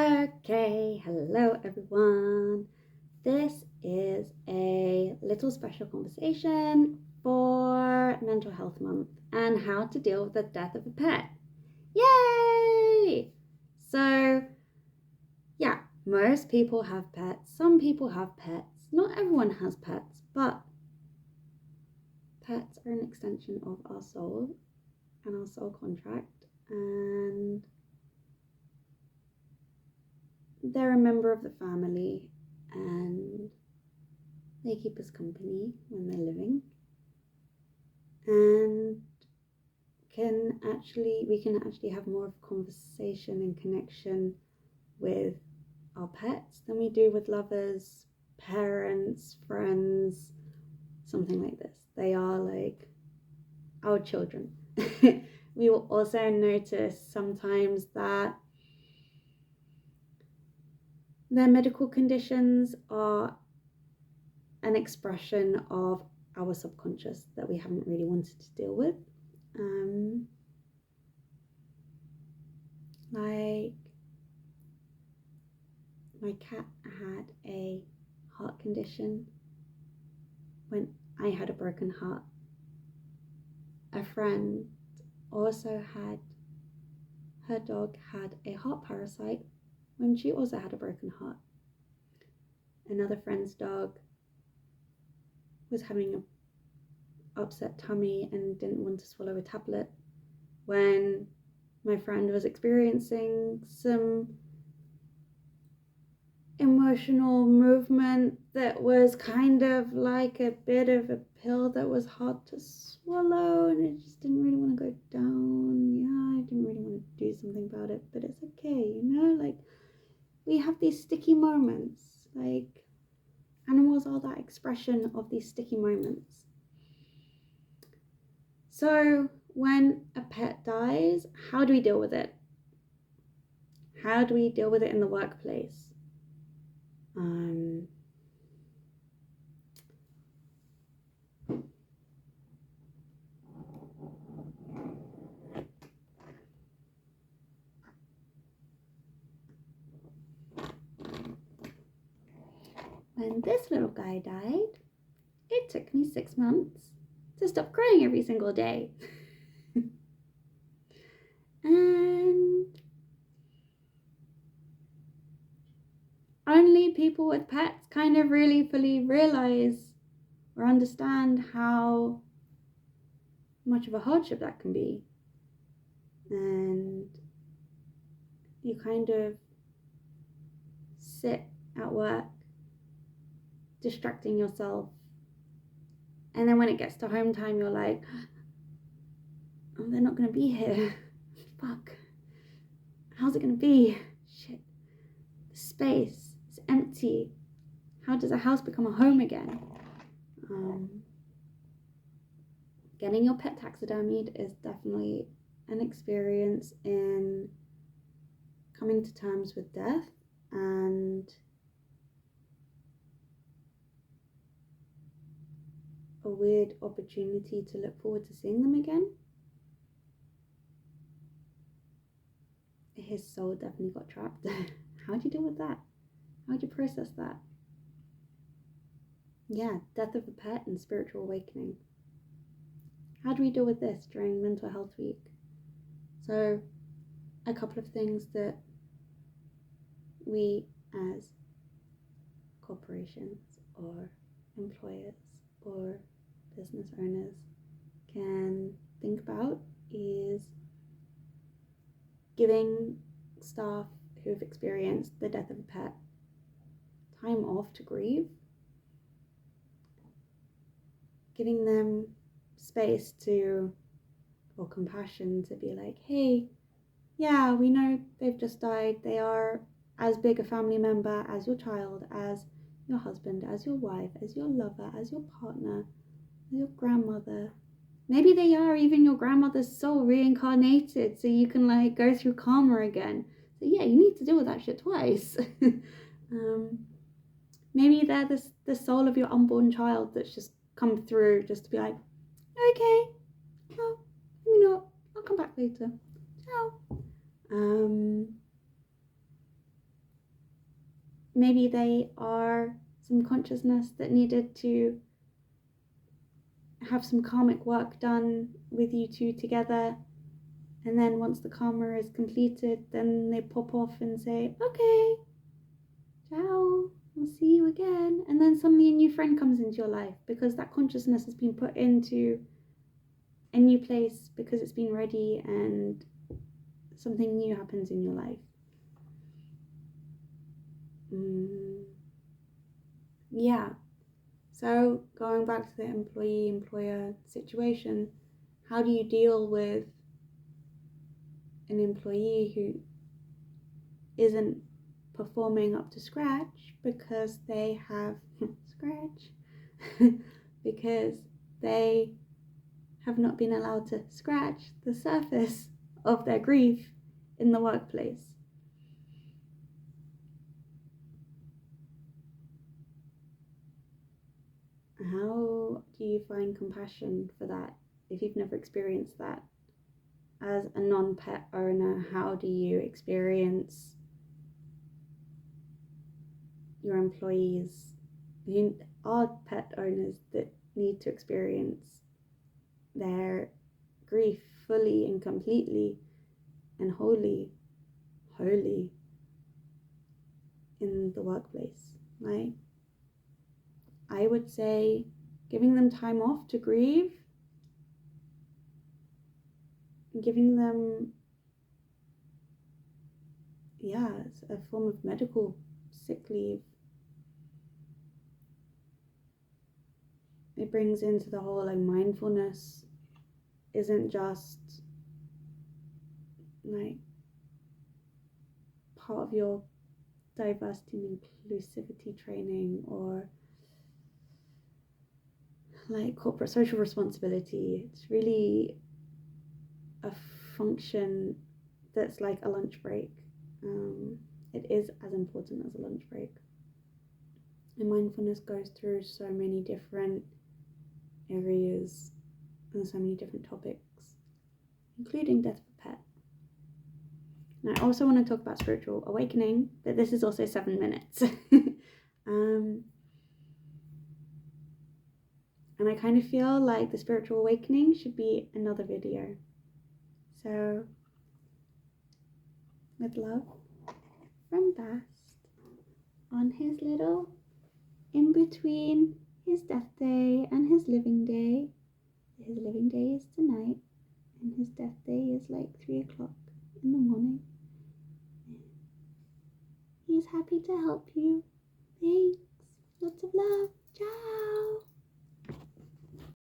Okay, hello everyone. This is a little special conversation for Mental Health Month and how to deal with the death of a pet. Yay! So, yeah, most people have pets. Some people have pets. Not everyone has pets, but pets are an extension of our soul and our soul contract, and they're a member of the family, and they keep us company when they're living, and we can actually have more of a conversation and connection with our pets than we do with lovers, parents, friends, something like this. They are like our children. We will also notice sometimes that their medical conditions are an expression of our subconscious that we haven't really wanted to deal with. Like my cat had a heart condition when I had a broken heart. A friend also her dog had a heart parasite when she also had a broken heart. Another friend's dog was having an upset tummy and didn't want to swallow a tablet when my friend was experiencing some emotional movement that was kind of like a bit of a pill that was hard to swallow, and it just didn't really want to go down. Yeah, I didn't really want to do something about it, but it's okay, like we have these sticky moments. Like animals are that expression of these sticky moments. So when a pet dies, how do we deal with it? How do we deal with it in the workplace? When this little guy died, it took me 6 months to stop crying every single day. And only people with pets kind of really fully realize or understand how much of a hardship that can be. And you kind of sit at work distracting yourself, and then when it gets to home time, you're like, oh, they're not gonna be here. Fuck, how's it gonna be? Shit, the space is empty. How does a house become a home again? Getting your pet taxidermied is definitely an experience in coming to terms with death and a weird opportunity to look forward to seeing them again. His soul definitely got trapped. How'd you deal with that? How'd you process that? Yeah, death of a pet and spiritual awakening. How do we deal with this during Mental Health Week? So, a couple of things that we as corporations or employers or business owners can think about is giving staff who have experienced the death of a pet time off to grieve, giving them space or compassion to be like, hey, yeah, we know they've just died. They are as big a family member as your child, as your husband, as your wife, as your lover, as your partner, as your grandmother. Maybe they are even your grandmother's soul reincarnated, so you can like go through karma again. So yeah, you need to deal with that shit twice. Maybe they're the soul of your unborn child that's just come through just to be like, okay, well, maybe not. I'll come back later. Ciao. maybe they are some consciousness that needed to have some karmic work done with you two together, and then once the karma is completed, then they pop off and say, okay, ciao, I'll see you again. And then suddenly a new friend comes into your life because that consciousness has been put into a new place because it's been ready and something new happens in your life. Yeah. So going back to the employee-employer situation, how do you deal with an employee who isn't performing up to scratch because they have because they have not been allowed to scratch the surface of their grief in the workplace? How do you find compassion for that if you've never experienced that? As a non-pet owner, how do you experience your employees who are pet owners that need to experience their grief fully and completely and holy in the workplace? Like, I would say giving them time off to grieve, giving them, it's a form of medical sick leave. It brings into the whole, like, mindfulness isn't just like part of your diversity and inclusivity training or like corporate social responsibility. It's really a function that's like a lunch break. It is as important as a lunch break. And mindfulness goes through so many different areas and so many different topics, including death of a pet. And I also want to talk about spiritual awakening, but this is also 7 minutes. And I kind of feel like the spiritual awakening should be another video. So, with love from Bast on his little in between his death day and his living day. His living day is tonight, and his death day is like 3 o'clock in the morning. He's happy to help you. Thanks. Lots of love.